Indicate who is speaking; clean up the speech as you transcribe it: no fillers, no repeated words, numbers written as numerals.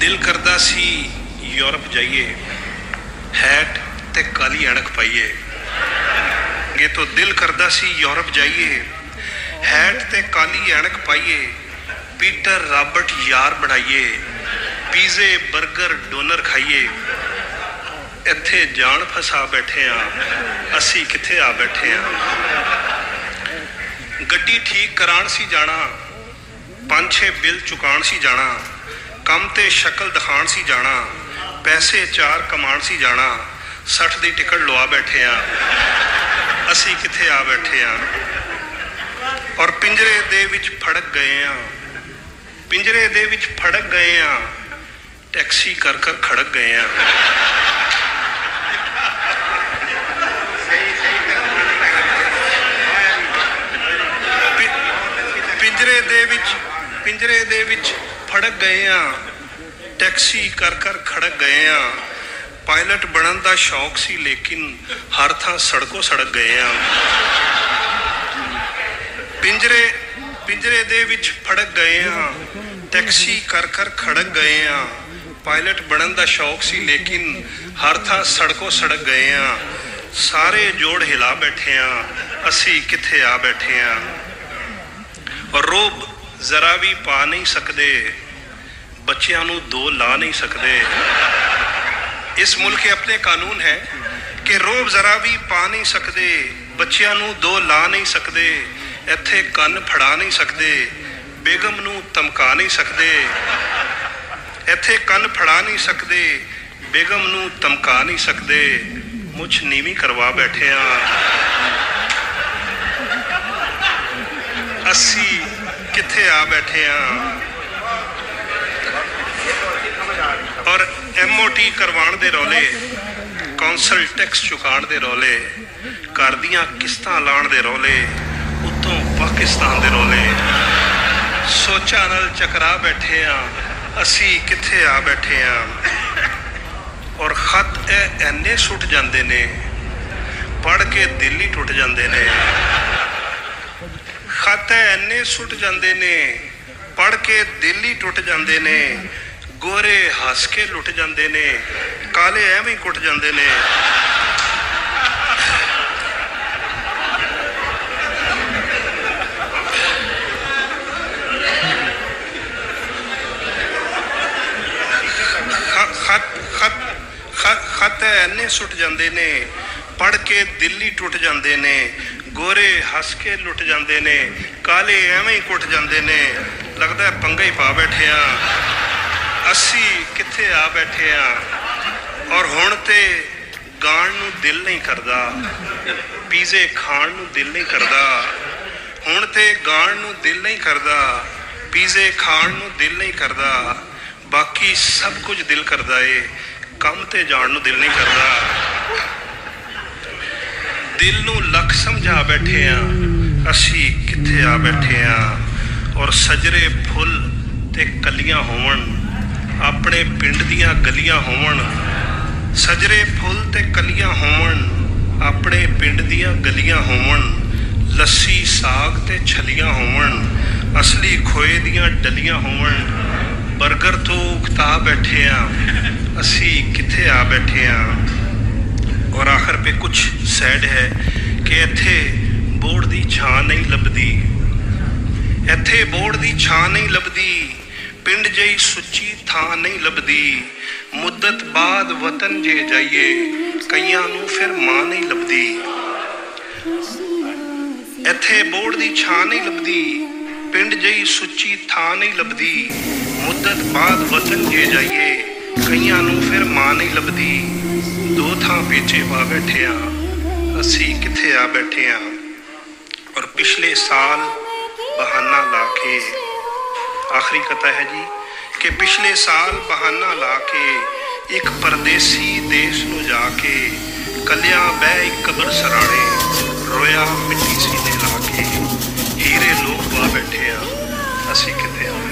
Speaker 1: दिल करदा सी यूरोप जाइए, हैट ते काली अणक पाइए। ये तो दिल करदा सी यूरोप जाइए, हैट ते काली अणक पाइए, पीटर रॉबर्ट यार बनाइए, पीजे बर्गर डोनर खाइए। इत्थे जान फसा बैठे हाँ, असी किथे आ बैठे हाँ। गड्डी ठीक कराण सी जाना, 5-6 बिल चुकाण सी जाना, कम ते शक्ल दिखाण सी जाना, पैसे 4 कमाण सी जाना, 60 दी टिकट लवा बैठे हाँ, असी किथे आ बैठे हाँ। और पिंजरे दे विच फड़क गए हाँ, पिंजरे दे विच फड़क गए हाँ, टैक्सी कर कर खड़क गए हाँ। पिंजरे दे विच फड़क गए हाँ, टैक्सी कर कर खड़क गए हाँ। पायलट बनन दा शौक सी लेकिन हर थां सड़कों सड़क गए हाँ। पिंजरे दे विच फड़क गए हाँ, टैक्सी कर कर खड़क गए हाँ। पायलट बनन दा शौक सी लेकिन हर थां सड़कों सड़क गए हाँ। सारे जोड़ हिला बैठे हाँ, असी किथे आ बैठे हाँ। और रोब जरा भी पा नहीं सकते, बच्चियां नू 2 ला नहीं सकते। इस मुल्क के अपने कानून है कि रोब जरा भी पा नहीं सकते, बच्चियां नू 2 ला नहीं सकते। इत्थे कन फड़ा नहीं सकते, बेगम नू धमका नहीं सकते। इत्थे कन फड़ा नहीं सकते, बेगम नू धमका नहीं सकते। मुझ नीवी करवा बैठे हाँ, असी किथे आ बैठे हाँ। और MOT करवाण दे रौले, कौंसल टैक्स चुकाण दे रौले, घर दियां किस्तां लाण दे रौले, उत्तों पाकिस्तान दे रौले। सोचा नाल चकरा बैठे हाँ, असी किथे आ बैठे हाँ। और खत एने सुट जांदे ने, पढ़ के दिल ही टुट जांदे ने। खत एने सुट जांदे ने, पढ़ के दिल ही टुट जांदे ने। गोरे हस के लुट जांदे ने, काले एवें कुट जांदे ने। खत एने सुट जांदे ने, पढ़ के दिल ही टुट जांदे ने। गोरे हस के लुट जांदे ने, काले एवें ही कुट जांदे ने। लगदा है पंगा ही पा बैठे हाँ, असी किथे आ बैठे हाँ। और हुण ते गाण नू दिल नहीं करदा, पीजे खाण नू दिल नहीं करदा। हुण ते गाण नू दिल नहीं करदा, पीजे खाण नू दिल नहीं करदा। बाकी सब कुछ दिल करदा है, कम ते जाण नू दिल नहीं करदा। दिल नू लख समझा बैठे हाँ, असी किथे आ बैठे हाँ। और सजरे फुल ते कलियां होवन, अपने पिंड दियां गलियां होवन। सजरे फुल ते कलियां होवन, अपने पिंड दियां गलियां होवन। लस्सी साग ते छलियां होवन, असली खोए दियां डलियां होवन। बर्गर तो उकता बैठे हाँ, असी किथे आ बैठे हाँ। और आखिर पे कुछ सैड है कि इत्थे बोर्ड दी छां नहीं लभदी, इत्थे बोर्ड दी छां नहीं लभदी। पिंड जई सुच्ची थां नहीं लभदी। मुद्दत बाद वतन जे जाइए, कईयां नू फिर मां नहीं लभदी। इत्थे बोर्ड दी छां नहीं लभदी, पिंड जई सुच्ची थां नहीं लभदी। मुद्दत बाद वतन जे जाइए, कईयां नू फिर मां नहीं लभदी। 2 थां पेचे पा बैठे हाँ, असी किथे आ बैठे हाँ। और पिछले साल बहाना ला के, आखिरी कथा है जी कि पिछले साल बहाना ला के एक परदेसी देश नू जाके, कलिया बह एक कबर सराणे, रोया मिट्टी सीने ला के। हीरे लोग पा बैठे हाँ, असी किथे आ।